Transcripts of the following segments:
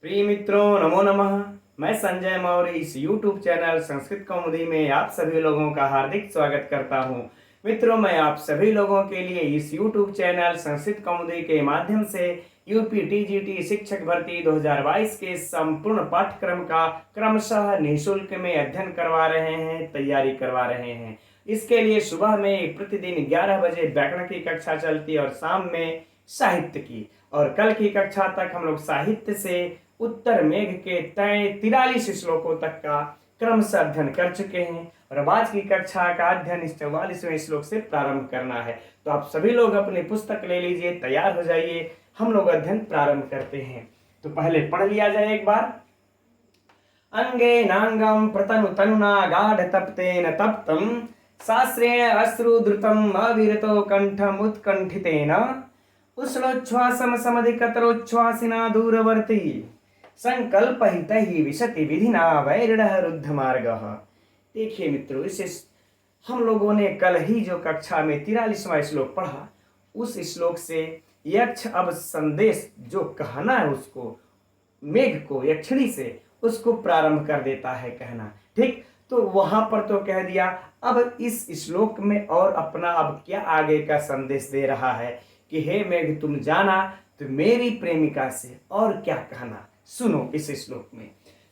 प्रिय मित्रों, नमो नमः। मैं संजय मौर्य इस YouTube चैनल संस्कृत कौमुदी में आप सभी लोगों का हार्दिक स्वागत करता हूं। मित्रों, मैं आप सभी लोगों के लिए इस YouTube चैनल संस्कृत कौमुदी के माध्यम से यूपी टीजीटी शिक्षक भर्ती 2022 के संपूर्ण पाठ्यक्रम का क्रमशः निःशुल्क में अध्ययन करवा रहे हैं, तैयारी करवा रहे हैं। इसके लिए सुबह में प्रतिदिन 11 बजे व्याकरण की कक्षा चलती है और शाम में साहित्य की। और कल की कक्षा तक हम लोग साहित्य से उत्तर मेघ के 43 श्लोकों तक का क्रमशः अध्ययन कर चुके हैं और आज की कक्षा का अध्ययन इस 44वें श्लोक से प्रारंभ करना है। तो आप सभी लोग अपनी पुस्तक ले लीजिए, तैयार हो जाइए, हम लोग अध्ययन प्रारंभ करते हैं। तो पहले पढ़ लिया जाए एक बार। अंगे नांगम प्रतनु तनुना गाढ़ तप्तेन तप्तम शास्त्रेण अश्रुद्रुतम अविरतो कंठम उत्कंठितेन उष्णोच्छ्वासम समधिकतरोच्छ्वासिना दूरवर्ती संकल्पहित ही विशति विधिना वैरिणः रुद्ध मार्गः। देखिए मित्रों, इसे हम लोगों ने कल ही जो कक्षा में 43वां श्लोक पढ़ा, उस श्लोक से यक्ष अब संदेश जो कहना है उसको मेघ को यक्षिणी से उसको प्रारंभ कर देता है कहना। ठीक, तो वहां पर तो कह दिया। अब इस श्लोक में और अपना अब क्या आगे का संदेश दे रहा है कि हे मेघ, तुम जाना तो मेरी प्रेमिका से और क्या कहना, सुनो इस श्लोक में।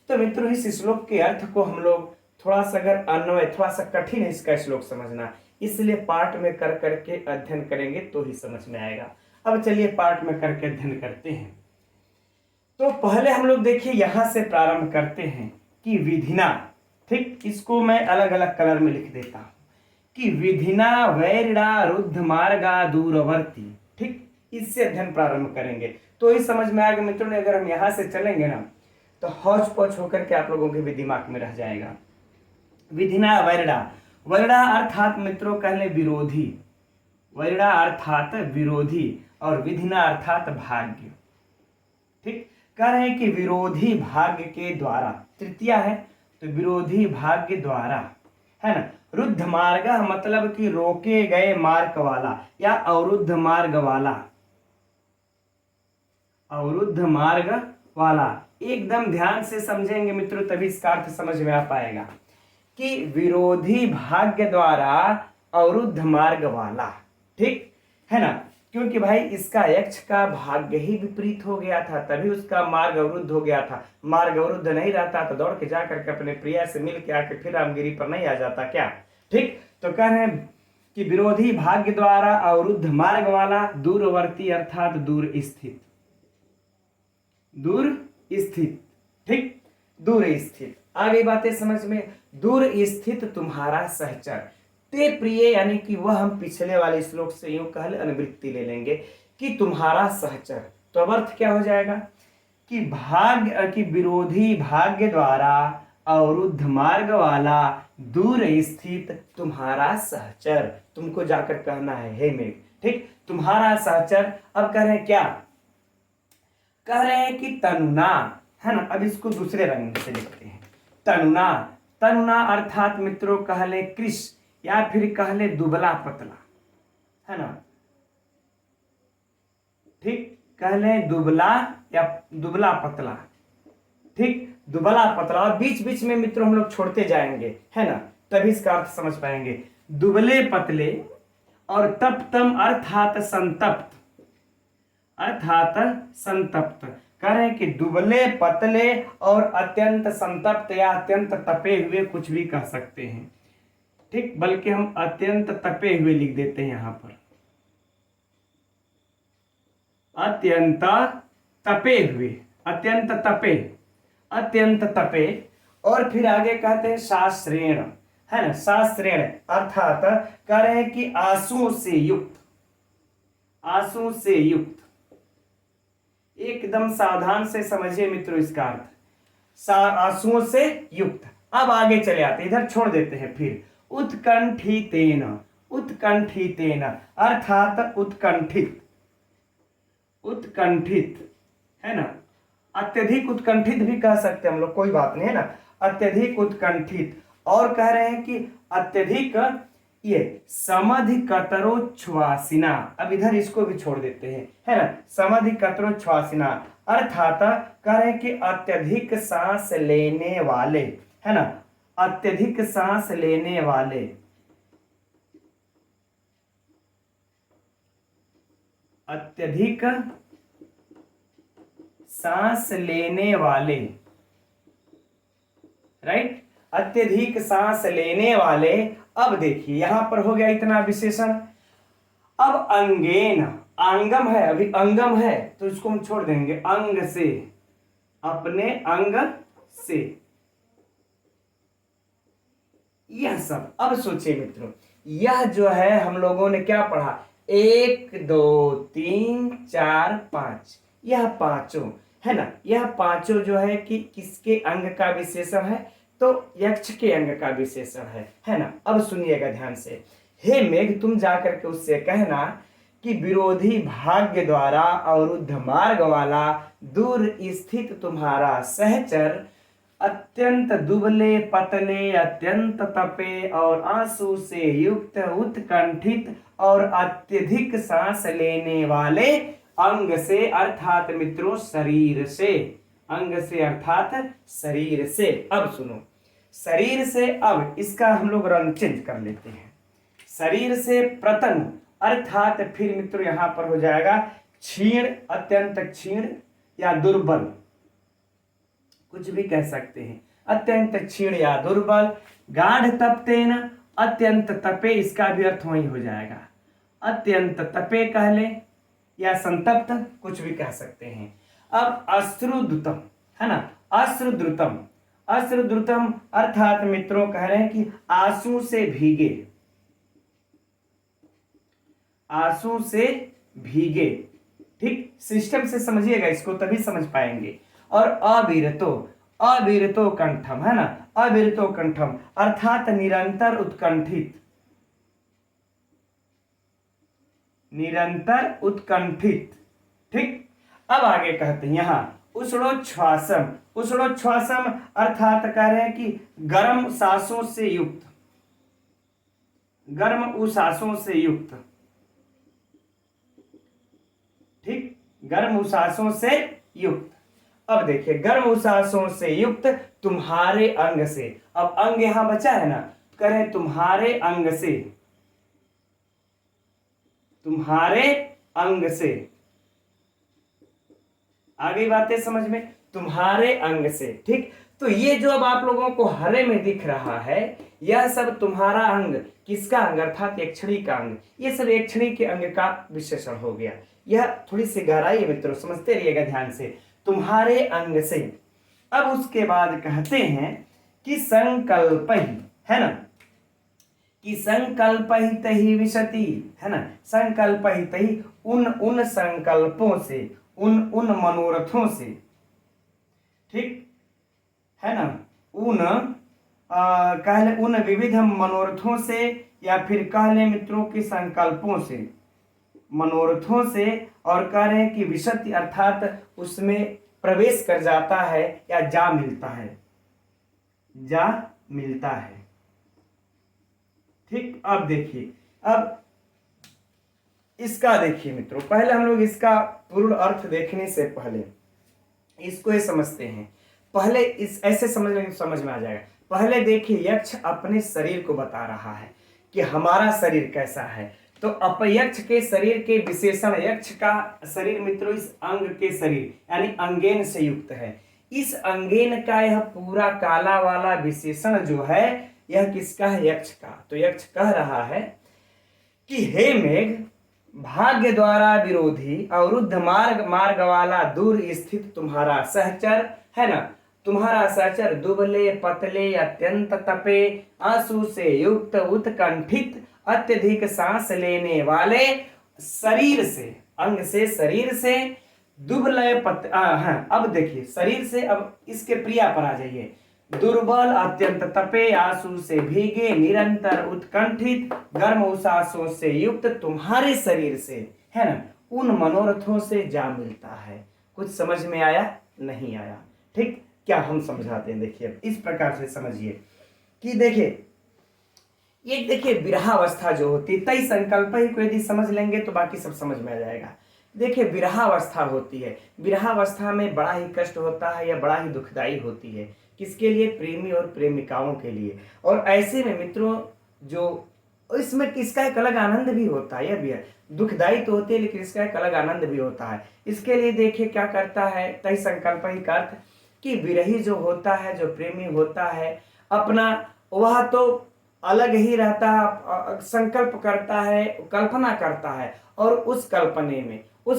तो मित्रों, इस श्लोक के अर्थ को हम लोग थोड़ा सा अगर अन्वय, थोड़ा सा कठिन है इसका श्लोक समझना, इसलिए पाठ में कर करके अध्ययन करेंगे तो ही समझ में आएगा। अब चलिए पाठ में करके अध्ययन करते हैं। तो पहले हम लोग देखिए यहां से प्रारंभ करते हैं कि विधिना, ठीक, इसको मैं अलग अलग कलर में लिख देता हूं कि विधिना वैरिणा रुद्ध मार्गा दूरवर्ती। ठीक, इससे अध्ययन प्रारंभ करेंगे तो ही समझ में आएगा मित्रों ने। अगर हम यहां से चलेंगे ना तो हौच पौच होकर के आप लोगों के भी दिमाग में रह जाएगा। विधिना वैरिणा, वैरिणा अर्थात मित्रों कह ले विरोधी, वैरिणा अर्थात विरोधी और विधिना अर्थात भाग्य। ठीक, कह रहे हैं कि विरोधी भाग्य के द्वारा, तृतीया है तो विरोधी भाग्य द्वारा, है ना। रुद्ध मार्ग मतलब कि रोके गए मार्ग वाला या अवरुद्ध मार्ग वाला, अवरुद्ध मार्ग वाला। एकदम ध्यान से समझेंगे मित्रों तभी इसका अर्थ समझ में आ पाएगा कि विरोधी भाग्य द्वारा अवरुद्ध मार्ग वाला। ठीक है ना, क्योंकि भाई इसका यक्ष का भाग्य ही विपरीत हो गया था, तभी उसका मार्ग अवरुद्ध हो गया था। मार्ग अवरुद्ध नहीं रहता तो दौड़ के जाकर के अपने प्रिया से मिल के आके फिर रामगिरी पर नहीं आ जाता क्या। ठीक, तो कह रहे हैं कि विरोधी भाग्य द्वारा अवरुद्ध मार्ग वाला, दूरवर्ती अर्थात दूर स्थित, दूर स्थित। ठीक, दूर स्थित। आ गई बातें समझ में। दूर स्थित तुम्हारा सहचर, ते प्रिय, यानी कि वह हम पिछले वाले श्लोक से यूं कह ले अनुवृत्ति ले लेंगे कि तुम्हारा सहचर। तो अब अर्थ क्या हो जाएगा कि भाग्य की विरोधी भाग्य द्वारा अवरुद्ध मार्ग वाला दूर स्थित तुम्हारा सहचर, तुमको जाकर कहना है हे मेघ। ठीक, तुम्हारा सहचर। अब कह रहे हैं क्या, कह रहे हैं कि तनुना, है ना। अब इसको दूसरे रंग से लिखते हैं। तनुना, तनुना अर्थात मित्रों कह ले कृष या फिर कह ले दुबला पतला, है ना। ठीक, कह ले दुबला या दुबला पतला। ठीक, दुबला पतला। और बीच बीच में मित्रों हम लोग छोड़ते जाएंगे, है ना, तभी इसका अर्थ समझ पाएंगे। दुबले पतले और तप्तम अर्थात संतप्त, अर्थात संतप्त। कह रहे हैं कि दुबले पतले और अत्यंत संतप्त या अत्यंत तपे हुए, कुछ भी कह सकते हैं। ठीक, बल्कि हम अत्यंत तपे हुए लिख देते हैं यहां पर, अत्यंत तपे हुए, अत्यंत तपे, अत्यंत तपे। और फिर आगे कहते हैं शास्त्रेण, है ना, शास्त्रेण अर्थात कह रहे हैं कि आंसुओं से युक्त, आंसुओं से युक्त। एकदम सावधान से समझिए मित्रों इसका अर्थ, आंसुओं से युक्त। अब आगे चले आते, इधर छोड़ देते हैं। फिर उत्कंठितेन, उत्कंठितेन अर्थात उत्कंठित, उत्कंठित, है ना। अत्यधिक उत्कंठित भी कह सकते हैं हम लोग, कोई बात नहीं, है ना। अत्यधिक उत्कंठित। और कह रहे हैं कि अत्यधिक ये समधिकतरोच्छ्वासिना, अब इधर इसको भी छोड़ देते हैं, है ना, समधिकतरोच्छ्वासिना अर्थात कह रहे हैं कि अत्यधिक सांस लेने वाले, है ना, अत्यधिक सांस लेने वाले, अत्यधिक सांस लेने वाले, राइट, अत्यधिक सांस लेने वाले। अब देखिए यहां पर हो गया इतना विशेषण। अब अंगेन, आंगम है, अभी अंगम है तो इसको हम छोड़ देंगे, अंग से, अपने अंग से, यह सब। अब सोचिए मित्रों, यह जो है हम लोगों ने क्या पढ़ा, 1 2 3 4 5, यह पांचों, है ना, यह पांचों जो है कि किसके अंग का विशेषण है, तो यक्ष के अंग का विशेषण है ना। अब सुनिएगा ध्यान से, हे मेघ तुम जाकर के उससे कहना कि विरोधी भाग्य द्वारा अवरुद्ध मार्ग वाला दूर स्थित तुम्हारा सहचर अत्यंत दुबले पतले, अत्यंत तपे और आंसू से युक्त, उत्कंठित और अत्यधिक सांस लेने वाले अंग से, अर्थात मित्रों शरीर से, अंग से अर्थात शरीर से। अब सुनो, शरीर से, अब इसका हम लोग रंग चेंज कर लेते हैं, शरीर से प्रतन, अर्थात फिर मित्रों यहां पर हो जाएगा क्षीण, अत्यंत क्षीण या दुर्बल, कुछ भी कह सकते हैं, अत्यंत क्षीण या दुर्बल। गाढ़ तपतेन, अत्यंत तपे, इसका भी अर्थ वही हो जाएगा, अत्यंत तपे कह ले या संतप्त, कुछ भी कह सकते हैं। अब अश्रुद्रुतम, है ना, अश्रुद्रुतम, अश्रुद्रुतम अर्थात मित्रों कह रहे हैं कि आंसू से भीगे, आंसू से भीगे, ठीक, सिस्टम से समझिएगा इसको तभी समझ पाएंगे। और अविरतो, अविरतो कंठम, है ना, अविरतो कंठम अर्थात निरंतर उत्कंठित, निरंतर उत्कंठित, ठीक। अब आगे कहते हैं यहां उष्णोच्छ्वासम, उष्णोच्छ्वासम अर्थात कह रहे हैं कि गर्म सांसों से युक्त, गर्म उश्वासों से युक्त, ठीक, गर्म उश्वासों से युक्त। अब देखिए गर्म उश्वासों से युक्त तुम्हारे अंग से, अब अंग यहां बचा है ना, करें तुम्हारे अंग से, तुम्हारे अंग से, आगे बातें समझ में, तुम्हारे अंग से, ठीक। तो ये जो अब आप लोगों को हरे में दिख रहा है, यह सब तुम्हारा अंग, किसका अंग, अर्थात यक्षिणी का अंग, ये सब यक्षिणी के अंग का विशेषण हो गया। यह थोड़ी सी गहराई है मित्रों, समझते रहिएगा ध्यान से, तुम्हारे अंग से। अब उसके बाद कहते हैं कि संकल्प ही, है ना, कि संकल्प ही विशति, है ना, संकल्प ही उन संकल्पों से, उन मनोरथों से, ठीक, है ना, कह ले उन विविध मनोरथों से, या फिर कह ले मित्रों के संकल्पों से, मनोरथों से, और कह रहे हैं कि विशति अर्थात उसमें प्रवेश कर जाता है या जा मिलता है, जा मिलता है, ठीक। अब देखिए, अब इसका देखिए मित्रों, पहले हम लोग इसका पूर्ण अर्थ देखने से पहले इसको ये समझते हैं, पहले इस ऐसे समझ लेंगे समझ में आ जाएगा। पहले देखिए यक्ष अपने शरीर को बता रहा है कि हमारा शरीर कैसा है, तो अपयक्ष के शरीर के विशेषण, यक्ष का शरीर मित्रों इस अंग के शरीर यानी अंगेन से युक्त है। इस अंगेन का यह पूरा काला वाला विशेषण जो है यह किसका है, यक्ष का। तो यक्ष कह रहा है कि हे मेघ, भाग्य द्वारा विरोधी अवरुद्ध मार्ग वाला दूर स्थित तुम्हारा सहचर, है ना, तुम्हारा सहचर दुबले पतले अत्यंत तपे आंसू से युक्त उत्कंठित अत्यधिक सांस लेने वाले शरीर से, अंग से, शरीर से दुबले हाँ, अब देखिए शरीर से, अब इसके प्रिया पर आ जाइए, दुर्बल अत्यंत तपे आंसू से भीगे निरंतर उत्कंठित गर्म उश्वासों से युक्त तुम्हारे शरीर से, है ना, उन मनोरथों से जा मिलता है। कुछ समझ में आया, नहीं आया, ठीक, क्या हम समझाते हैं, देखिए इस प्रकार से समझिए कि देखिए ये देखिए विरहावस्था जो होती है, तय संकल्प ही को यदि समझ लेंगे तो बाकी सब समझ में आ जाएगा। देखिए विरहावस्था होती है, विरहावस्था में बड़ा ही कष्ट होता है या बड़ा ही दुखदाई होती है। किसके लिए? प्रेमी और प्रेमिकाओं के लिए। और ऐसे में मित्रों जो इसमें इसका एक अलग आनंद भी होता है, यह भी है, दुखदाई तो होती है लेकिन इसका एक अलग आनंद भी होता है। इसके लिए देखिए क्या करता है तय संकल्प ही का अर्थ कि विरही जो होता है, जो प्रेमी होता है, अपना वह तो अलग ही रहता है, संकल्प करता है, कल्पना करता है, और उस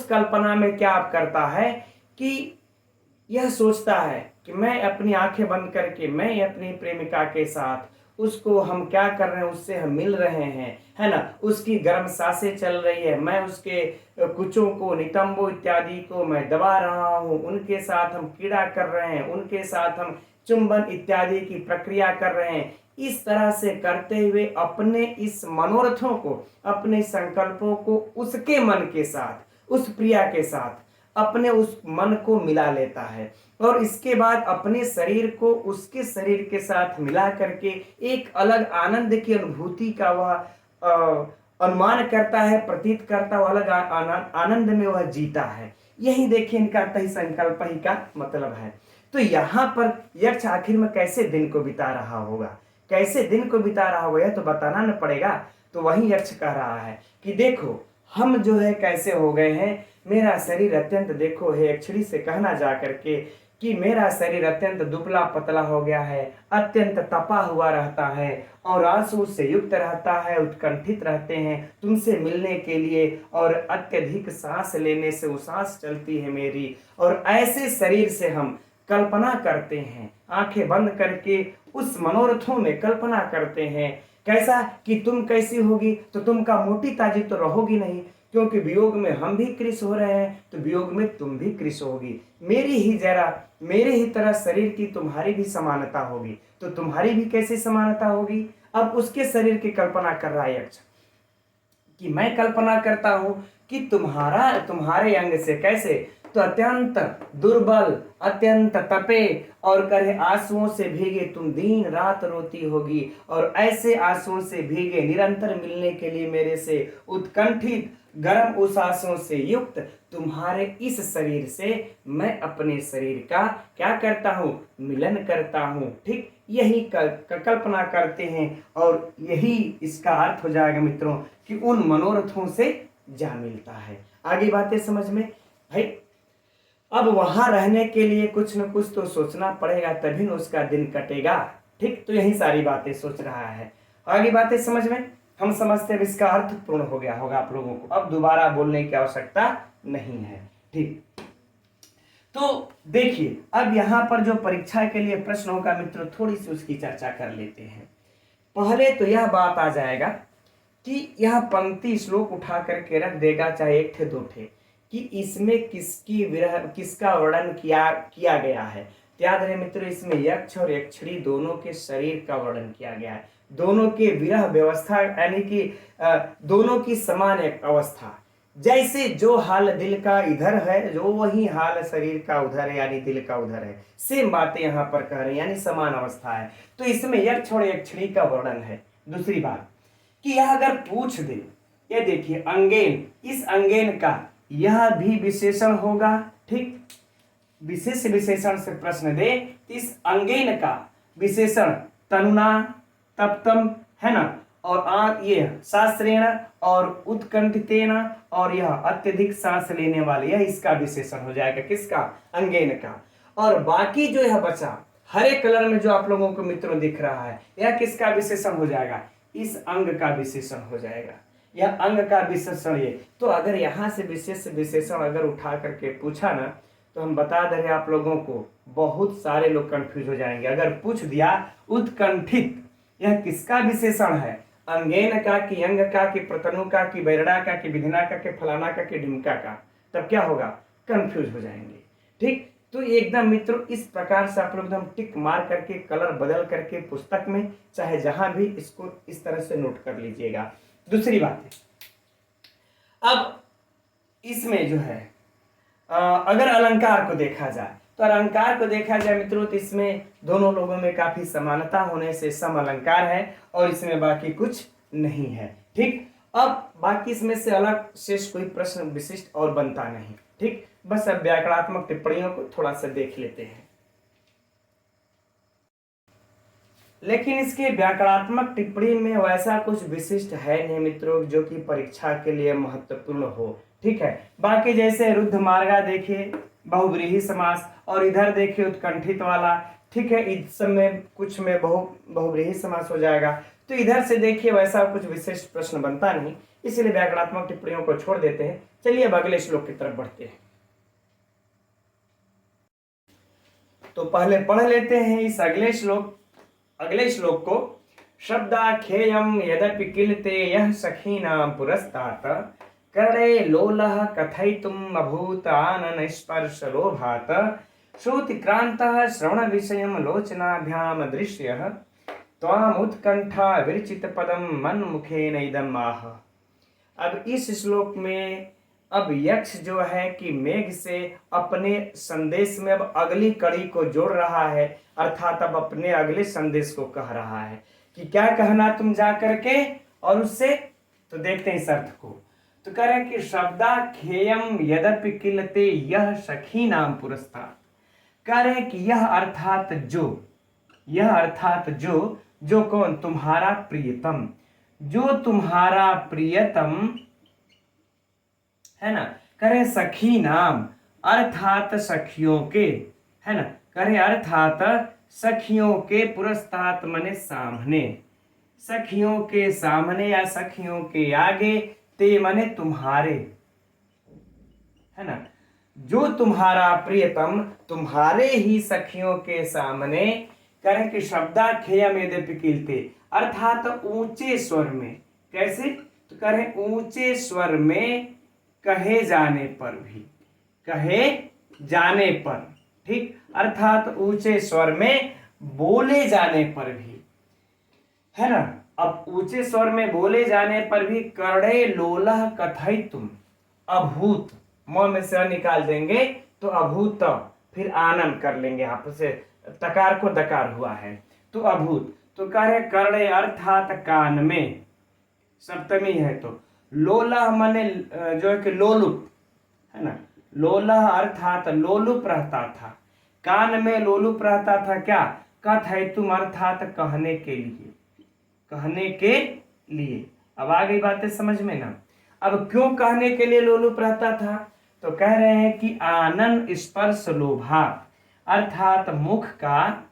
कल्पना में क्या आप करता है कि यह सोचता है कि मैं अपनी आंखें बंद करके मैं अपनी प्रेमिका के साथ उसको हम क्या कर रहे हैं, उससे हम मिल रहे हैं, है ना, उसकी गर्म सांसें चल रही है, मैं उसके कुचों को, नितंबों इत्यादि को मैं दबा रहा हूं, उनके साथ हम क्रीड़ा कर रहे हैं, उनके साथ हम चुंबन इत्यादि की प्रक्रिया कर रहे हैं। इस तरह से करते हुए अपने इस मनोरथों को, अपने संकल्पों को उसके मन के साथ, उस प्रिया के साथ अपने उस मन को मिला लेता है, और इसके बाद अपने शरीर को उसके शरीर के साथ मिला करके एक अलग आनंद की अनुभूति का वह अनुमान करता है, प्रतीत करता है, अलग आनंद में वह जीता है। यही देखिए इनका तय संकल्प ही का मतलब है। तो यहाँ पर यक्ष आखिर में कैसे दिन को बिता रहा होगा, कैसे दिन को बिता रहा होगा, यह तो बताना न पड़ेगा। तो वही यक्ष कह रहा है कि देखो हम जो है कैसे हो गए हैं, मेरा शरीर अत्यंत, देखो हे यक्षिणी से कहना जा करके कि मेरा शरीर अत्यंत दुबला पतला हो गया है, अत्यंत तपा हुआ रहता है और आंसू से युक्त रहता है, उत्कंठित रहते हैं तुमसे मिलने के लिए, और अत्यधिक सांस लेने से वो सांस चलती है मेरी, और ऐसे शरीर से हम कल्पना करते हैं, आंखें बंद करके उस मनोरथों में कल्पना करते हैं। कैसा कि तुम कैसी होगी, तो तुम का मोटी ताजी तो रहोगी नहीं, क्योंकि वियोग में हम भी कृश हो रहे हैं तो वियोग में तुम भी कृश होगी। मेरे ही तरह शरीर की तुम्हारी भी समानता होगी, तो तुम्हारी भी कैसी समानता होगी। अब उसके शरीर की कल्पना कर रहा है यक्ष कि मैं कल्पना करता हूं कि तुम्हारे अंग से कैसे, तो अत्यंत दुर्बल, अत्यंत तपे और करे आंसुओं से भीगे तुम दिन रात रोती होगी, और ऐसे आंसुओं से भीगे निरंतर मिलने के लिए मेरे से उत्कंठित गर्म उस आंसुओं से युक्त तुम्हारे इस शरीर से मैं अपने शरीर का क्या करता हूँ, मिलन करता हूँ। ठीक यही कल्पना करते हैं, और यही इसका अर्थ हो जाएगा मित्रों कि उन मनोरथों से जा मिलता है। आगे बातें समझ में भाई। अब वहां रहने के लिए कुछ न कुछ तो सोचना पड़ेगा, तभी न उसका दिन कटेगा। ठीक, तो यही सारी बातें सोच रहा है। आगे बातें समझ में हम समझते हैं, इसका अर्थ पूर्ण हो गया होगा आप लोगों को, अब दोबारा बोलने की आवश्यकता नहीं है। ठीक, तो देखिए अब यहाँ पर जो परीक्षा के लिए प्रश्न होगा मित्रों, थोड़ी सी उसकी चर्चा कर लेते हैं। पहले तो यह बात आ जाएगा कि यह पंक्ति श्लोक उठा करके रख देगा, चाहे एक थे दो थे, कि इसमें किसका वर्णन किया गया है। याद रहे मित्रों, इसमें यक्ष और यक्षिणी दोनों के शरीर का वर्णन किया गया है, दोनों के विरह व्यवस्था, यानी कि दोनों की समान एक अवस्था। जैसे जो हाल दिल का इधर है, जो वही हाल शरीर का उधर है, यानी दिल का उधर है। सेम बातें यहाँ पर कह रहे हैं, यानी समान अवस्था है। तो इसमें यक्ष और यक्षिणी का वर्णन है। दूसरी बात कि यह अगर पूछ दे, ये देखिए अंगेन, इस अंगेन का यह भी विशेषण होगा। ठीक, विशेष विशेषण से प्रश्न दे, इस अंगेन का विशेषण तनुना तप्तम है ना, और ये शास्त्रेण और उत्कंठितेन, और यह अत्यधिक सांस लेने वाले, यह इसका विशेषण हो जाएगा। किसका? अंगेन का। और बाकी जो यह बचा हरे कलर में जो आप लोगों को मित्रों दिख रहा है, यह किसका विशेषण हो जाएगा? इस अंग का विशेषण हो जाएगा। यह अंग का विशेषण ये। तो अगर यहाँ से विशेष विशेषण अगर उठा करके पूछा ना, तो हम बता दे रहे आप लोगों को, बहुत सारे लोग कंफ्यूज हो जाएंगे। अगर पूछ दिया उत्कंठित, यह किसका विशेषण है? अंगेन का, कि अंग का, कि प्रतनु का, कि बैरड़ा का, कि विधिना का, कि फलाना का, कि ढिमका का, तब क्या होगा? कंफ्यूज हो जाएंगे। ठीक, तो एकदम मित्रों इस प्रकार से आप लोग एकदम टिक मार करके, कलर बदल करके पुस्तक में चाहे जहां भी इसको इस तरह से नोट कर लीजिएगा। दूसरी बात है, अब इसमें जो है अगर अलंकार को देखा जाए, तो तो अलंकार को देखा जाए मित्रों तो इसमें दोनों लोगों में काफी समानता होने से सम अलंकार है और इसमें बाकी कुछ नहीं है। ठीक, अब बाकी इसमें से अलग शेष कोई प्रश्न विशिष्ट और बनता नहीं। ठीक, बस अब व्याकरणात्मक टिप्पणियों को थोड़ा सा देख लेते हैं। लेकिन इसके व्याकरणात्मक टिप्पणी में वैसा कुछ विशिष्ट है नहीं मित्रों जो कि परीक्षा के लिए महत्वपूर्ण हो। ठीक है, बाकी जैसे रुद्ध मार्गा देखिए बहुव्रीहि समास, और इधर देखिए उत्कंठित वाला। ठीक है, इस सब में कुछ में बहुव्रीहि समास हो जाएगा। तो इधर से देखिए वैसा कुछ विशिष्ट प्रश्न बनता नहीं, इसलिए व्याकरणात्मक टिप्पणियों को छोड़ देते हैं। चलिए अब अगले श्लोक की तरफ बढ़ते हैं। तो पहले पढ़ लेते हैं इस अगले श्लोक को। शब्दाख्येयं यदपि किलते यः सखीनां पुरस्तात् कर्णे लोलः कथयितुम् अभूत् आनन स्पर्श लोभात् श्रुतिक्रान्तः श्रवणविषयं लोचनाभ्यां दृश्यः त्वामुत्कंठा विरचित पदम मन्मुखेन इदम् आह। अब इस श्लोक में अब यक्ष जो है कि मेघ से अपने संदेश में अब अगली कड़ी को जोड़ रहा है, अर्थात अब अपने अगले संदेश को कह रहा है कि क्या कहना तुम जा करके और उससे। तो देखते हैं इस अर्थ को। तो कह रहे हैं कि शब्दाख्येयं यदपि किलते यह सखी नाम पुरस्तात्। कह रहे हैं कि यह अर्थात जो कौन, तुम्हारा प्रियतम, जो तुम्हारा प्रियतम है ना। करे सखी नाम अर्थात सखियों के, है ना, करे अर्थात सखियों के पुरस्तात् मने सामने, सखियों के सामने या सखियों के आगे, ते मने तुम्हारे, है ना। जो तुम्हारा प्रियतम तुम्हारे ही सखियों के सामने, करें कि शब्दाख्येयं यद्यपि किलते, अर्थात ऊंचे स्वर में। कैसे, तो करें ऊंचे स्वर में कहे जाने पर भी, कहे जाने पर। ठीक, अर्थात ऊंचे स्वर में बोले जाने पर भी, है ना। अब ऊंचे स्वर में बोले जाने पर भी कर्णे लोलः कथयितुम्, अभूत, म में से निकाल देंगे तो अभूत, फिर आनंद कर लेंगे, यहाँ पर से तकार को दकार हुआ है तो अभूत। तो कह रहे कर्णे अर्थात कान में, सप्तमी है तो लोलह मने जो है कि लोलुप, है ना। लोलह अर्थात लोलुप रहता था, कान में लोलुप रहता था। क्या, कथयितुम् अर्थात कहने के लिए, कहने के लिए। अब आ गई बातें समझ में ना। अब क्यों कहने के लिए लोलुप रहता था, तो कह रहे हैं कि आनन स्पर्श लोभात, अर्थात मुख का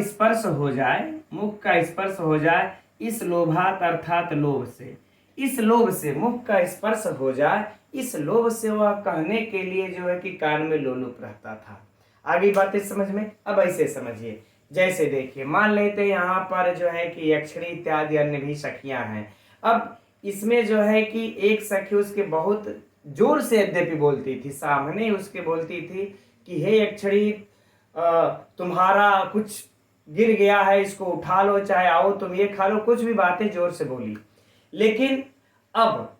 स्पर्श हो जाए, मुख का स्पर्श हो जाए, इस लोभात अर्थात लोभ से, इस लोभ से मुख का स्पर्श हो जाए, इस लोभ से वह कहने के लिए जो है कि कान में लोलुप रहता था। आगे बातें समझ में। अब ऐसे समझिए, जैसे देखिए मान लेते हैं यहाँ पर जो है कि यक्षिणी इत्यादि अन्य भी सखियां हैं। अब इसमें जो है कि एक सखी उसके बहुत जोर से यद्यपि बोलती थी, सामने उसके बोलती थी कि हे यक्षिणी तुम्हारा कुछ गिर गया है, इसको उठा लो, चाहे आओ तुम ये खा लो, कुछ भी बातें जोर से बोली। लेकिन अब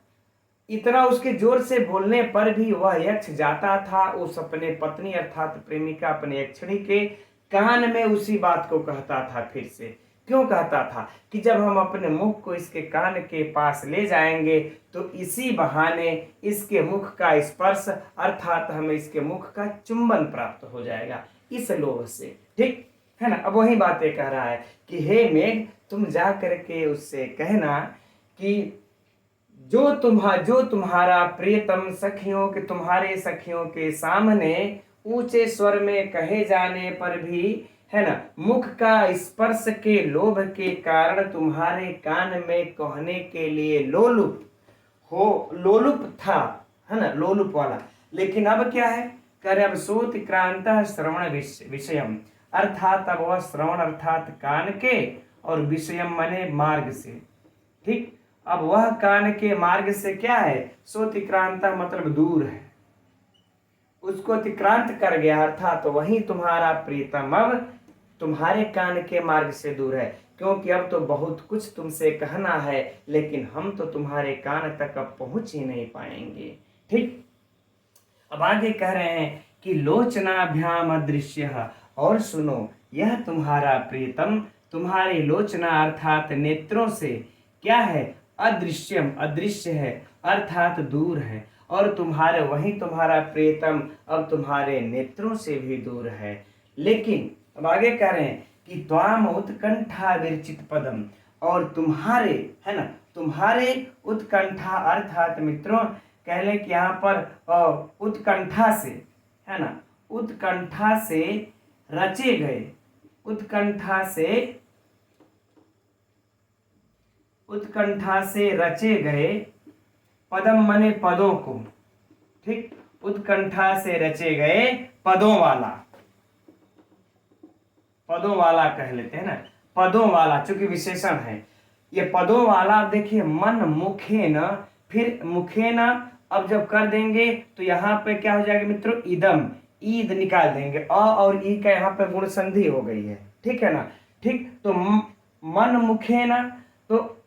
इतना उसके जोर से बोलने पर भी वह यक्ष जाता था उस अपने पत्नी अर्थात प्रेमिका अपने यक्षिणी के कान में उसी बात को कहता था। फिर से क्यों कहता था कि जब हम अपने मुख को इसके कान के पास ले जाएंगे तो इसी बहाने इसके मुख का स्पर्श अर्थात हमें इसके मुख का चुंबन प्राप्त हो जाएगा, इस लोभ से। ठीक है ना। अब वही बातें कह रहा है कि हे मेघ तुम जा करके उससे कहना कि जो तुम्हारा प्रियतम सखियों के, तुम्हारे सखियों के सामने ऊंचे स्वर में कहे जाने पर भी, है ना, मुख का स्पर्श के लोभ के कारण तुम्हारे कान में कहने के लिए लोलुप था, है ना, लोलुप वाला। लेकिन अब क्या है, कर अब श्रुतिक्रांतः श्रवण विषयम, अर्थात अब वह श्रवण अर्थात कान के और विषयम मने मार्ग से। ठीक, अब वह कान के मार्ग से क्या है, श्रुतिक्रांता मतलब दूर है, उसको अतिक्रांत कर गया, अर्थात वही तुम्हारा प्रीतम अब तुम्हारे कान के मार्ग से दूर है, क्योंकि अब तो बहुत कुछ तुमसे कहना है लेकिन हम तो तुम्हारे कान तक अब पहुंच ही नहीं पाएंगे। ठीक, अब आगे कह रहे हैं कि लोचनाभ्याम अदृश्य, और सुनो यह तुम्हारा प्रियतम तुम्हारे लोचना अर्थात नेत्रों से क्या है, अदृश्यम अदृश्य है अर्थात दूर है, और तुम्हारे वही तुम्हारा प्रियतम अब तुम्हारे नेत्रों से भी दूर है। लेकिन अब आगे कह रहे हैं कि त्वाम उत्कंठा विरचित पदम, और तुम्हारे, है ना, तुम्हारे उत्कंठा अर्थात मित्रों कह लें कि यहाँ पर उत्कंठा से, है ना, उत्कंठा से रचे गए, उत्कंठा से रचे गए पदम मने पदों को, ठीक, उत्कंठा से रचे गए पदों वाला कह लेते हैं ना, पदों वाला चूंकि विशेषण है ये पदों वाला। देखिए मन मुखे न, फिर मुखे न अब जब कर देंगे तो यहाँ पे क्या हो जाएगा मित्रों, इदम, ईद निकाल देंगे, अ और ई का यहाँ पे गुण संधि हो गई है, ठीक है ना। ठीक, तो मन मुखे न, तो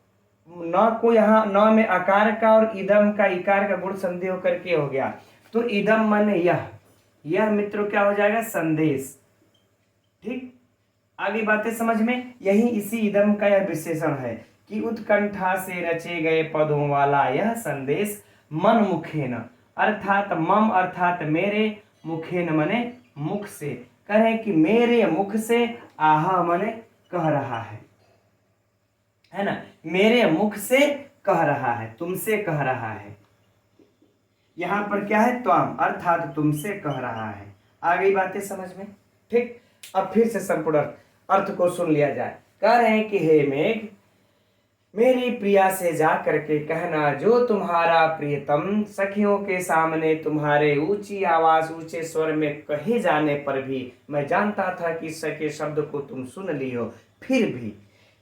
न को यहाँ न में आकार का और इदम का इकार का गुण संधि होकर के हो गया, तो इदम मन यह मित्रों क्या हो जाएगा, संदेश। ठीक, आगे बातें समझ में, यही इसी इदम का यह विशेषण है कि उत्कंठा से रचे गए पदों वाला यह संदेश मन मुखेन अर्थात मम अर्थात मेरे, मुखेन मने मुख से, कहे कि मेरे मुख से, आहा मने कह रहा है ना, मेरे मुख से कह रहा है, तुमसे कह रहा है। यहां पर क्या है, त्वाम अर्थात तुमसे कह रहा है। आ गई बातें समझ में। ठीक, अब फिर से संपूर्ण अर्थ को सुन लिया जाए। कह रहे हैं कि हे मेघ, मेरी प्रिया से जा करके कहना, जो तुम्हारा प्रियतम सखियों के सामने तुम्हारे ऊंची आवाज ऊंचे स्वर में कहे जाने पर भी मैं जानता था कि सके शब्द को तुम सुन ली हो, फिर भी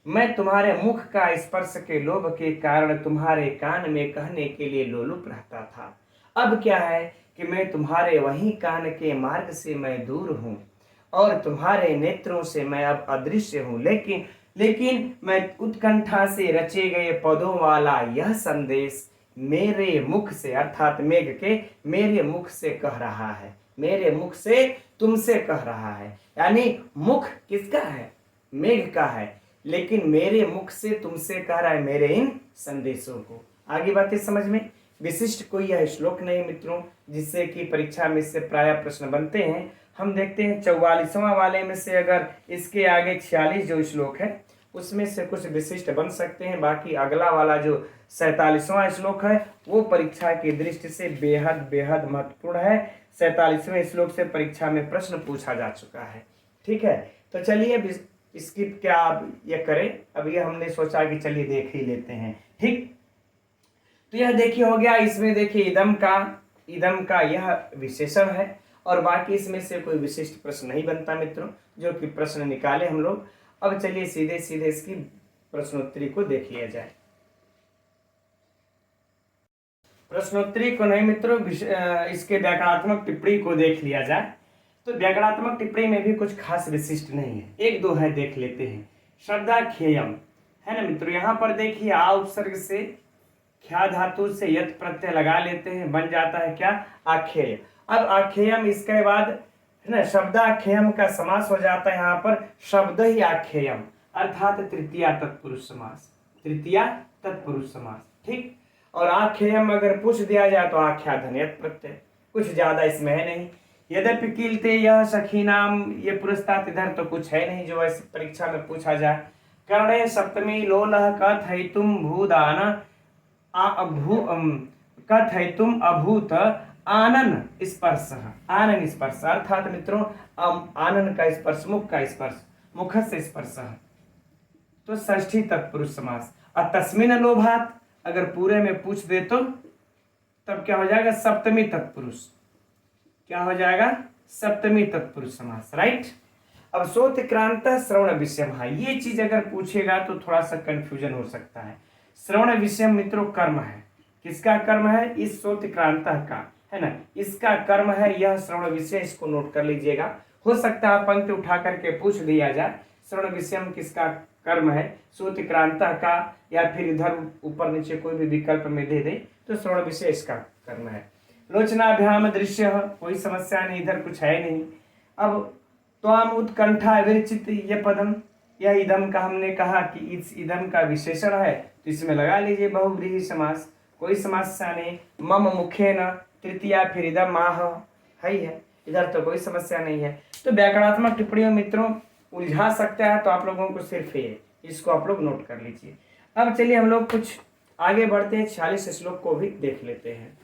मैं तुम्हारे मुख का स्पर्श के लोभ के कारण तुम्हारे कान में कहने के लिए लोलुप रहता था। अब क्या है कि मैं तुम्हारे वही कान के मार्ग से मैं दूर हूँ और तुम्हारे नेत्रों से मैं अब अदृश्य हूँ, लेकिन मैं उत्कंठा से रचे गए पदों वाला यह संदेश मेरे मुख से अर्थात मेघ के मेरे मुख से कह रहा है, मेरे मुख से तुमसे कह रहा है। यानी मुख किसका है, मेघ का है, लेकिन मेरे मुख से तुमसे कह रहा है मेरे इन संदेशों को। आगे बातें समझ में। विशिष्ट कोई यह श्लोक नहीं मित्रों जिससे कि परीक्षा में से प्राय प्रश्न बनते हैं। हम देखते हैं 44वां वाले में से अगर इसके आगे 46 जो श्लोक है उसमें से कुछ विशिष्ट बन सकते हैं, बाकी अगला वाला जो 47वां श्लोक है वो परीक्षा की दृष्टि से बेहद बेहद महत्वपूर्ण है। 47वें श्लोक से परीक्षा में प्रश्न पूछा जा चुका है। ठीक है, तो चलिए इसकी क्या अब ये करें, अब ये हमने सोचा कि चलिए देख ही लेते हैं। ठीक, तो यह देखिए हो गया, इसमें देखिए इदम का यह विशेषण है और बाकी इसमें से कोई विशिष्ट प्रश्न नहीं बनता मित्रों, जो कि प्रश्न निकाले हम लोग। अब चलिए सीधे सीधे इसकी प्रश्नोत्तरी को देख लिया जाए। प्रश्नोत्तरी को नहीं मित्रों, इसके व्याकरणात्मक टिप्पणी को देख लिया जाए। तो व्याकरणात्मक टिप्पणी में भी कुछ खास विशिष्ट नहीं है, एक दो है, देख लेते हैं। शब्दाख्येयम है ना मित्रों, यहाँ पर देखिए आ उपसर्ग से ख्या धातु से यत प्रत्यय लगा लेते हैं, बन जाता है क्या, आख्येय। अब आख्येयम इसके बाद है ना शब्दाख्येयम का समास हो जाता है यहाँ पर शब्द ही आख्येयम अर्थात तृतीया तत्पुरुष समास, तृतीया तत्पुरुष समास। ठीक, और आख्येयम अगर पूछ दिया जाए तो आख्याधन्यत प्रत्यय, कुछ ज्यादा इसमें है नहीं। यद्यपि किलते यह सखी नाम, ये पुरस्तात इधर तो कुछ है नहीं जो ऐसी परीक्षा में पूछा जाए। कर्णे सप्तमी लोलह कथयितुम भूदान कथयितुम अभूत आनन स्पर्श, आनन स्पर्श अर्थात मित्रों आनन का स्पर्श, मुख का स्पर्श, मुख से स्पर्श, तो षष्ठी तत्पुरुष समास। और तस्मिन लोभात अगर पूरे में पूछ दे तो तब क्या हो जाएगा, सप्तमी तत्पुरुष, क्या हो जाएगा, सप्तमी तत्पुरुष समास। राइट, अब सोतिक्रांत श्रवण विषयम, ये चीज अगर पूछेगा तो थोड़ा सा कंफ्यूजन हो सकता है। श्रवण विषयम मित्रों कर्म है, किसका कर्म है, इस सोतिक्रांत का, है ना, इसका कर्म है यह श्रवण विषय, इसको नोट कर लीजिएगा। हो सकता है पंक्ति उठा करके पूछ दिया जाए श्रवण विषयम किसका कर्म है, सोतिक्रांत का, या फिर इधर ऊपर नीचे कोई भी विकल्प में दे दे तो श्रवण विषय इसका कर्म है। लोचनाभ्याम दृश्य, कोई समस्या नहीं, इधर कुछ है नहीं। अब त्वाम उत्कंठा विरचित ये पदम, यह इदम का हमने कहा कि इस इदम का विशेषण है, तो इसमें लगा लीजिए बहुव्रीहि समास, कोई समस्या नहीं। मम मुखे न तृतीया फिर इदम आह है ही है, इधर तो कोई समस्या नहीं है। तो व्याकरणात्मक टिप्पणियों मित्रों उलझा सकता है, तो आप लोगों को सिर्फ ये इसको आप लोग नोट कर लीजिए। अब चलिए हम लोग कुछ आगे बढ़ते हैं, 46 श्लोक को भी देख लेते हैं।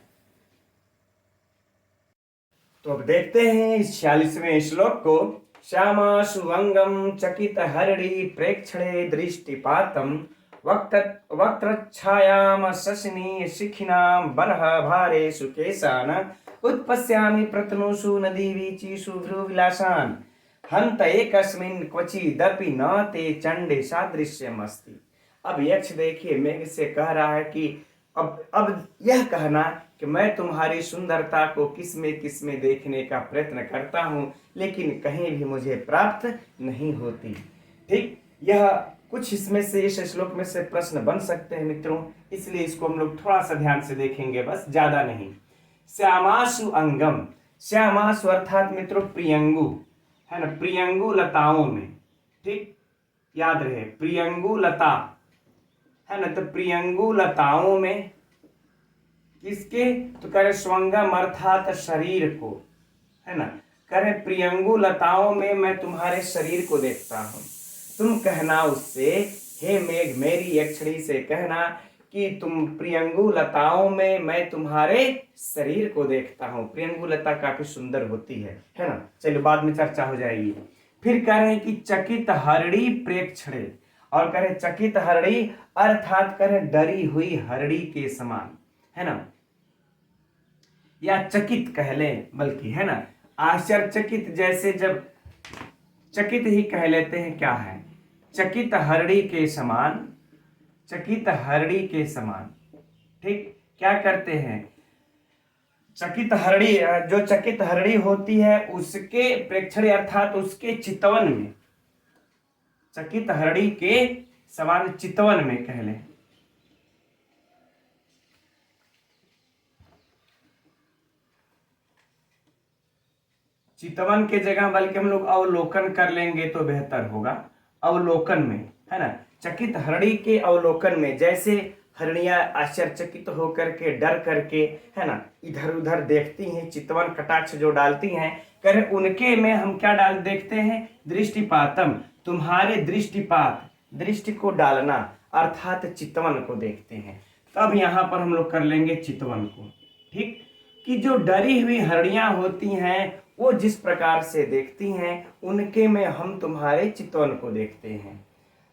तो अब देखते हैं इस 46वें श्लोक को। श्यामा सुवंगम चकित हरिणी प्रेक्षणे दृष्टिपातम वक्त्रच्छायाम शशिनी शिखिनाम बलह भारे सुकेशान उत्पश्यामि प्रतनोषु नदी वीचिषु भ्रुविलासान् हंत एकस्मिन् क्वचिदपि न ते चंडे सादृश्यमस्ति। अब यक्ष देखिए मेघ से कह रहा है कि अब यह कहना कि मैं तुम्हारी सुंदरता को किसमें देखने का प्रयत्न करता हूं, लेकिन कहीं भी मुझे प्राप्त नहीं होती। ठीक, यह कुछ इसमें से इस श्लोक में से प्रश्न बन सकते हैं मित्रों, इसलिए इसको हम लोग थोड़ा सा ध्यान से देखेंगे, बस ज्यादा नहीं। श्यामासु अंगम, श्यामासु अर्थात मित्रों प्रियंगु है ना, प्रियंगु लताओं में, ठीक याद रहे प्रियंगु लता है ना, तो प्रियंगु लताओं में किसके, तो करे स्वंगम अर्थात शरीर को है ना, करे प्रियंगु लताओं में मैं तुम्हारे शरीर को देखता हूं। तुम कहना उससे, हे मेघ मेरी यक्षिणी से कहना कि तुम प्रियंगु लताओं में मैं तुम्हारे शरीर को देखता हूं। प्रियंगु लता काफी सुंदर होती है ना। चलो बाद में चर्चा हो जाएगी। फिर कह रहे हैं कि चकित हरड़ी प्रेक्षणे, और कह रहे चकित हरड़ी अर्थात कह रहे डरी हुई हरड़ी के समान है ना, या चकित कह लें बल्कि है ना, आश्चर्यचकित, जैसे जब चकित ही कह लेते हैं, क्या है चकित हरड़ी के समान, चकित हरड़ी के समान। ठीक, क्या करते हैं चकित हरड़ी, जो चकित हरड़ी होती है उसके प्रेक्षण अर्थात उसके चितवन में, चकित हरड़ी के समान चितवन में कह लें। चितवन के जगह बल्कि हम लोग अवलोकन कर लेंगे तो बेहतर होगा, अवलोकन में है ना, चकित हरड़ी के अवलोकन में, जैसे हरड़ियां आश्चर्यचकित होकर के डर करके है ना इधर उधर देखती हैं, चितवन कटाक्ष जो डालती हैं, कह उनके में हम क्या डाल देखते हैं, दृष्टिपातम, तुम्हारे दृष्टिपात, दृष्टि को डालना अर्थात चितवन को देखते हैं। तब यहाँ पर हम लोग कर लेंगे चितवन को। ठीक, कि जो डरी हुई हरड़ियां होती हैं वो जिस प्रकार से देखती हैं उनके में हम तुम्हारे चितवन को देखते हैं।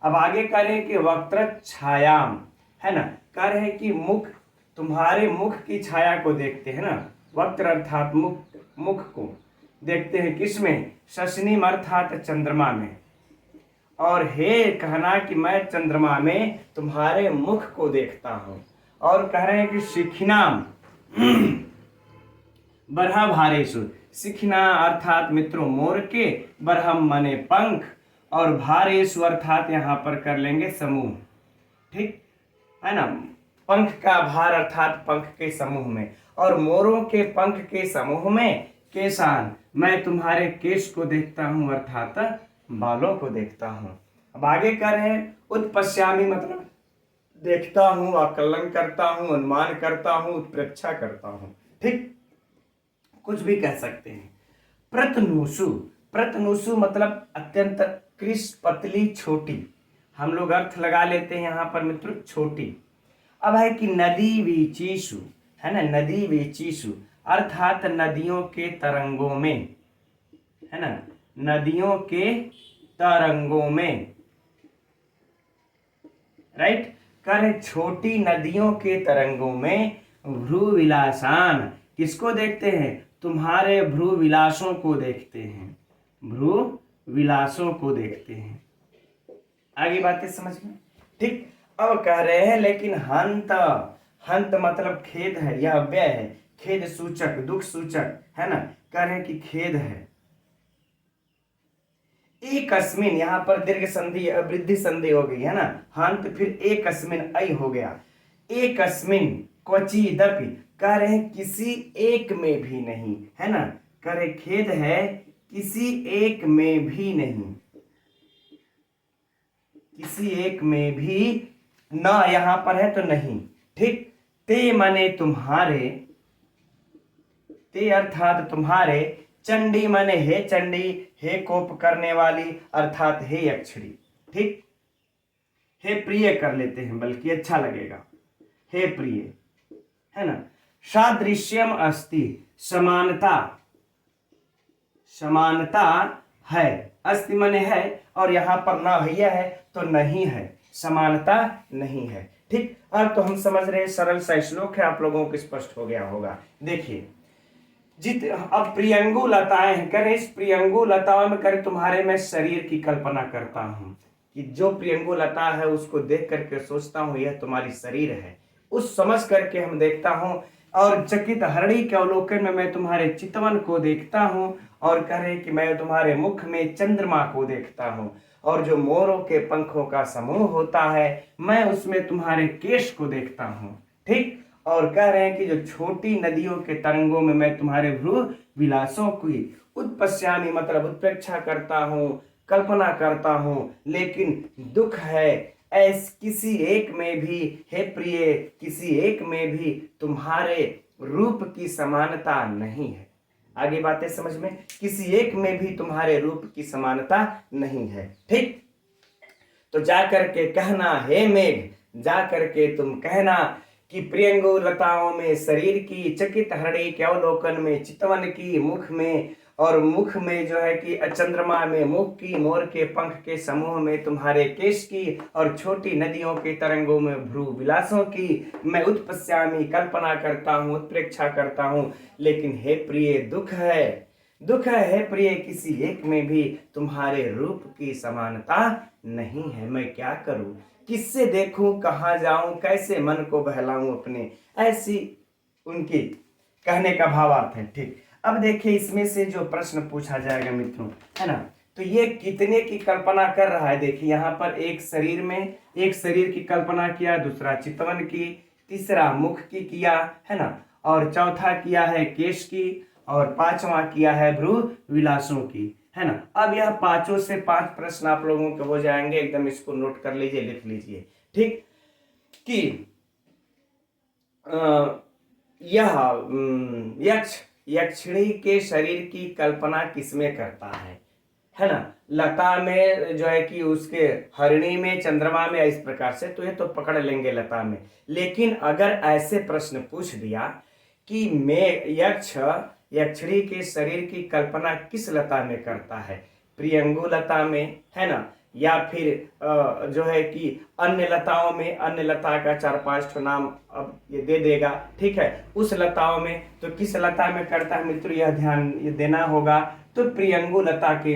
अब आगे करें कि वक्त्र छायाम है ना, कह रहे हैं कि मुख, तुम्हारे मुख की छाया को देखते हैं ना, वक्त्र अर्थात मुख, मुख को देखते हैं किसमें, शशनिम अर्थात चंद्रमा में, और हे कहना कि मैं चंद्रमा में तुम्हारे मुख को देखता हूं। और कह रहे हैं कि शिखिनाम बरहा भारेशु, शिखिना अर्थात मित्रों मोर के, बरहम मने पंख, और भारेशु अर्थात यहां पर कर लेंगे समूह। ठीक है ना, पंख का भार अर्थात पंख के समूह में, और मोरों के पंख के समूह में केशान, मैं तुम्हारे केश को देखता हूं अर्थात बालों को देखता हूं। अब आगे कर रहे हैं उत्पश्यामी, मतलब देखता हूं, आकलन करता हूं, अनुमान करता हूं, उत्प्रेक्षा करता हूं। ठीक, कुछ भी कह सकते हैं। प्रतनुषु, प्रतनुषु मतलब अत्यंत कृश, पतली, छोटी, हम लोग अर्थ लगा लेते हैं यहाँ पर मित्रों छोटी। अब है कि नदी वीचीषु है ना, नदी वीचीषु अर्थात नदियों के तरंगों में है ना, नदियों के तरंगों में, राइट, कर छोटी नदियों के तरंगों में भ्रूविलासान, किसको देखते हैं, तुम्हारे भ्रू विलासों को देखते हैं, भ्रू विलासों को देखते हैं। आगे बातें समझ में। ठीक, अब कह रहे हैं लेकिन हंत, हंत मतलब खेद है, यह अव्यय है, खेद सूचक, दुख सूचक है ना, कह रहे हैं कि खेद है। एक अस्मिन, यहाँ पर दीर्घ संधि वृद्धि संधि हो गई है ना, हंत फिर एक अस्मिन ऐ हो गया, एक अस्मिन क्वचिदपि, कह रहे हैं किसी एक में भी नहीं, है ना, कह रहे खेद है किसी एक में भी नहीं, किसी एक में भी ना यहां पर है तो नहीं। ठीक, ते माने तुम्हारे, ते अर्थात तुम्हारे, चंडी माने हे चंडी, हे कोप करने वाली अर्थात हे यक्षिणी। ठीक, हे प्रिय कर लेते हैं बल्कि अच्छा लगेगा, हे प्रिय, है ना। सादृश्यम अस्ति, समानता, समानता है, अस्ति माने है, और यहां पर ना भैया है तो नहीं है, समानता नहीं है। ठीक, अब तो हम समझ रहे हैं, सरल सा श्लोक है, आप लोगों को स्पष्ट हो गया होगा। देखिए अब प्रियंगु लताएं हैं, करे इस प्रियंगु लताओं में करे तुम्हारे मैं शरीर की कल्पना करता हूं, कि जो प्रियंगु लता है उसको देख करके सोचता हूं यह तुम्हारी शरीर है, उस समझ करके हम देखता हूं। और चकित हरणी के अवलोकन में मैं तुम्हारे चितवन को देखता हूं, और कह रहे कि मैं तुम्हारे मुख में चंद्रमा को देखता हूं, और जो मोरों के पंखों का समूह होता है मैं उसमें तुम्हारे केश को देखता हूं। ठीक, और कह रहे हैं कि जो छोटी नदियों के तरंगों में मैं तुम्हारे भ्रू विलासों की उत्पश्यामी मतलब उत्प्रेक्षा करता हूं, कल्पना करता हूं, लेकिन दुख है ऐस किसी एक में भी, हे प्रिय, किसी एक में भी तुम्हारे रूप की समानता नहीं है। आगे बातें समझ में, किसी एक में भी तुम्हारे रूप की समानता नहीं है। ठीक, तो जा करके कहना हे मेघ, जा करके तुम कहना कि प्रियंगु लताओं में शरीर की, चकित हरणी के अवलोकन में चितवन की, मुख में, और मुख में जो है कि चंद्रमा में मुख की, मोर के पंख के समूह में तुम्हारे केश की, और छोटी नदियों के तरंगों में भ्रू विलासों की मैं उत्पश्यामी कल्पना करता हूँ, उत्प्रेक्षा करता हूँ, लेकिन हे प्रिय दुख है, दुख है हे प्रिय, किसी एक में भी तुम्हारे रूप की समानता नहीं है। मैं क्या करूं, किससे देखूं, कहां जाऊं, कैसे मन को बहलाऊं अपने, ऐसी उनकी कहने का भावार्थ है। ठीक, अब देखिए इसमें से जो प्रश्न पूछा जाएगा मित्रों, है ना, तो ये कितने की कल्पना कर रहा है। देखिए यहाँ पर एक शरीर में, एक शरीर की कल्पना किया, दूसरा चितवन की, तीसरा मुख की किया, है ना, और चौथा किया है केश की, और पांचवा किया है भ्रू विलासों की, है ना। अब यह पांचों से 5 प्रश्न आप लोगों के हो जाएंगे, एकदम इसको नोट कर लीजिए, लिख लीजिए। ठीक, कि यह यक्ष यक्षिणी के शरीर की कल्पना किसमें करता है ना, लता में जो है कि उसके, हरिणी में, चंद्रमा में, इस प्रकार से, तो ये तो पकड़ लेंगे लता में। लेकिन अगर ऐसे प्रश्न पूछ दिया कि मैं यक्ष यक्षिणी के शरीर की कल्पना किस लता में करता है, प्रियंगु लता में, है ना, या फिर जो है कि अन्य लताओं में, अन्य लता का 4-5 नाम अब ये दे देगा, ठीक है, उस लताओं में, तो किस लता में करता है मित्रों, यह ध्यान ये देना होगा। तो प्रियंगु लता के,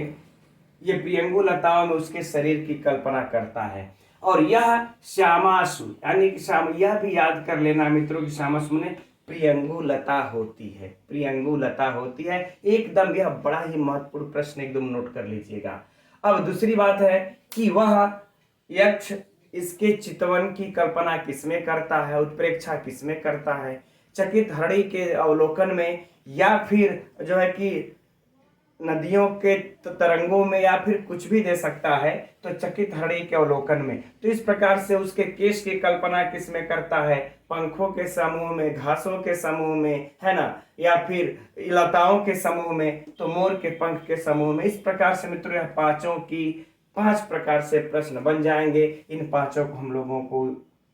ये प्रियंगु लताओं में उसके शरीर की कल्पना करता है। और यह श्यामासु यानी कि श्याम, यह भी याद कर लेना मित्रों की श्यामासु ने प्रियंगु लता होती है, प्रियंगु लता होती है, एकदम यह बड़ा ही महत्वपूर्ण प्रश्न, एकदम नोट कर लीजिएगा। अब दूसरी बात है कि वह यक्ष इसके चितवन की कल्पना किसमें करता है, उत्प्रेक्षा किसमें करता है, चकित हरणी के अवलोकन में, या फिर जो है कि नदियों के तरंगों में, या फिर कुछ भी दे सकता है, तो चकित हरणी के अवलोकन में। तो इस प्रकार से उसके केश की कल्पना किसमें करता है, पंखों के समूह में, घासों के समूह में, है ना, या फिर लताओं के समूह में, तो मोर के पंख के समूह में। इस प्रकार से मित्रों यह पांचों की 5 प्रकार से प्रश्न बन जाएंगे। इन पांचों को हम लोगों को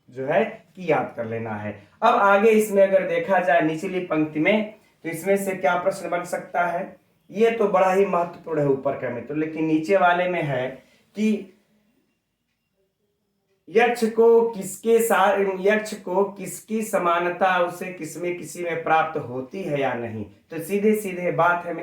जो है कि याद कर लेना है। अब आगे इसमें अगर देखा जाए निचली पंक्ति में, तो इसमें से क्या प्रश्न बन सकता है, ये तो बड़ा ही महत्वपूर्ण है ऊपर का मित्र, लेकिन नीचे वाले में है कि यक्ष को किसकी समानता उसे किसमें किसी में प्राप्त होती है या नहीं। तो सीधे सीधे बात है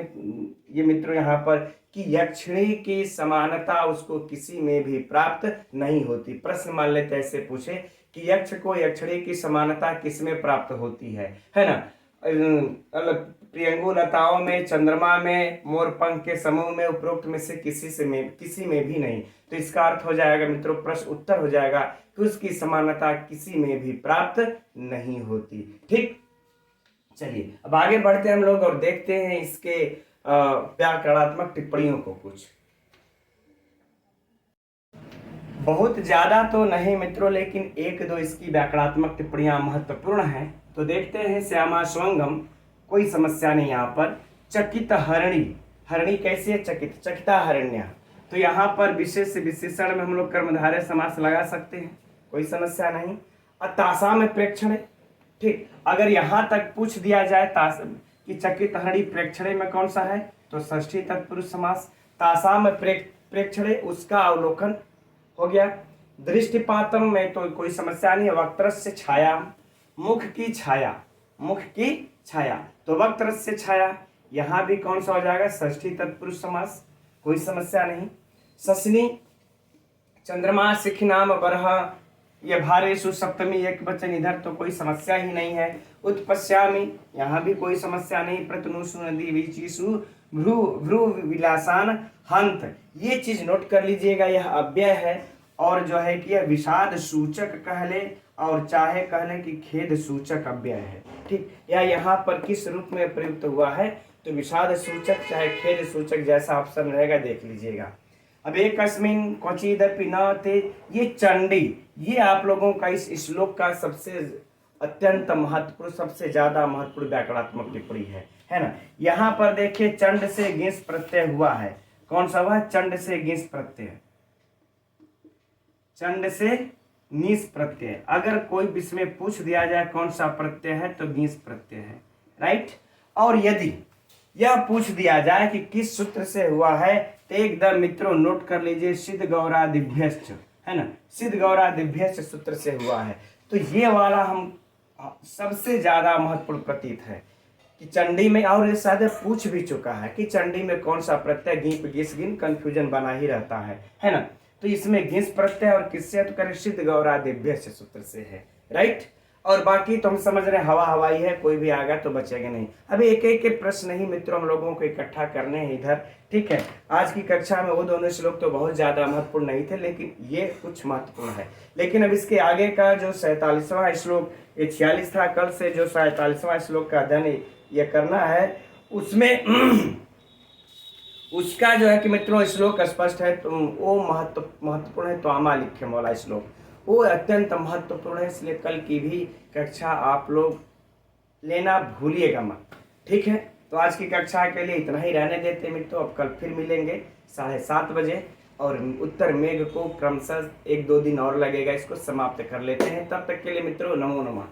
ये मित्रों यहाँ पर कि यक्षिणी की समानता उसको किसी में भी प्राप्त नहीं होती। प्रश्न मान लेते ऐसे पूछे कि यक्ष को यक्षिणी की समानता किसमें प्राप्त होती है ना, प्रियंगु लताओं में, चंद्रमा में, मोर पंख के समूह में, उपरोक्त में से किसी में भी नहीं। तो इसका अर्थ हो जाएगा मित्रों, प्रश्न उत्तर हो जाएगा कि उसकी समानता किसी में भी प्राप्त नहीं होती। ठीक, चलिए अब आगे बढ़ते हैं हम लोग और देखते हैं इसके व्याकरणात्मक टिप्पणियों को। कुछ बहुत ज्यादा तो नहीं मित्रों, लेकिन एक दो इसकी व्याकरणात्मक टिप्पणियां महत्वपूर्ण हैं। तो देखते हैं। श्यामा स्वंगम, कोई समस्या नहीं यहाँ पर। चकित हरणी, हरणी कैसी है? चकित। चकिता हरण्या, तो यहाँ पर विशेष विशेषण में हम लोग कर्मधारय समास लगा सकते हैं, कोई समस्या नहीं। तासा में प्रेक्षण, ठीक। अगर यहाँ तक पूछ दिया जाए कि चकित हरणी प्रेक्षणे में कौन सा है, तो षष्ठी तत्पुरुष समास। तासा में प्रेक्षणे, उसका अवलोकन हो गया। दृष्टिपातम में तो कोई समस्या नहीं है। वक्त्रस्य छाया, मुख की छाया, मुख की छाया, तो वक्त्रस्य छाया, यहां भी कौन सा हो जाएगा? षष्ठी तत्पुरुष समास, कोई समस्या नहीं। ससनी, चंद्रमा सिख नाम बरहा, ये भारेशु सप्तमी एक वचन, इधर तो कोई समस्या ही नहीं है। उत्पश्यामी, यहाँ भी कोई समस्या नहीं। प्रतनुषु नदी वीचिषु भ्रू भ्रू विलासान हंत, ये चीज नोट कर लीजिएगा, यह अव्यय है। और जो है कि यह विषाद सूचक कह ले और चाहे कह ले कि खेद सूचक अव्यय है, ठीक। या यहाँ पर किस रूप में प्रयुक्त हुआ है, तो विषाद सूचक चाहे खेद सूचक, जैसा ऑप्शन रहेगा देख लीजिएगा। अब एक अस्मिन क्वचिदपि न ते, ये चंडी, ये आप लोगों का इस श्लोक का सबसे अत्यंत महत्वपूर्ण, सबसे ज्यादा महत्वपूर्ण व्याकरणात्मक टिप्पणी है ना। यहाँ पर देखिए चंड से गिंस प्रत्यय हुआ है। कौन सा हुआ? चंड से गिंस प्रत्यय, चंड से नीस प्रत्यय। अगर कोई इसमें पूछ दिया जाए कौन सा प्रत्यय है, तो गिंस प्रत्यय है, राइट। और यदि यह पूछ दिया जाए कि किस सूत्र से हुआ है, तो एकदम मित्रों नोट कर लीजिए, सिद्ध गौरादिभ्यश्च, है ना, सिद्ध गौरादिभ्यश्च सूत्र से हुआ है। तो ये वाला हम सबसे ज्यादा महत्वपूर्ण प्रतीत है कि चंडी में, और ये शायद पूछ भी चुका है कि चंडी में कौन सा प्रत्यय, गीप गिस गिन, कंफ्यूजन बना ही रहता है ना। तो इसमें गिस प्रत्यय और किससे, तो करें सिद्ध गौरादिभ्यश्च सूत्र से है, राइट। और बाकी तो हम समझ रहे हैं हवा हवाई है, कोई भी आएगा तो बचेगा नहीं। अभी एक एक के प्रश्न ही मित्रों हम लोगों को इकट्ठा करने हैं इधर, ठीक है। आज की कक्षा में वो दोनों श्लोक तो बहुत ज्यादा महत्वपूर्ण नहीं थे, लेकिन ये कुछ महत्वपूर्ण है। लेकिन अब इसके आगे का जो 47वां श्लोक, ये 46 था, कल से जो 47वां श्लोक का अध्ययन ये करना है, उसमें उसका जो है कि मित्रों श्लोक स्पष्ट है, तो वो महत्वपूर्ण है। तो आमा लिख्यम वाला श्लोक वो अत्यंत महत्वपूर्ण है, इसलिए कल की भी कक्षा आप लोग लेना भूलिएगा मत, ठीक है। तो आज की कक्षा के लिए इतना ही रहने देते मित्रों। अब कल फिर मिलेंगे 7:30 बजे, और उत्तर मेघ को क्रमशः 1-2 दिन और लगेगा, इसको समाप्त कर लेते हैं। तब तक के लिए मित्रों नमो नमः।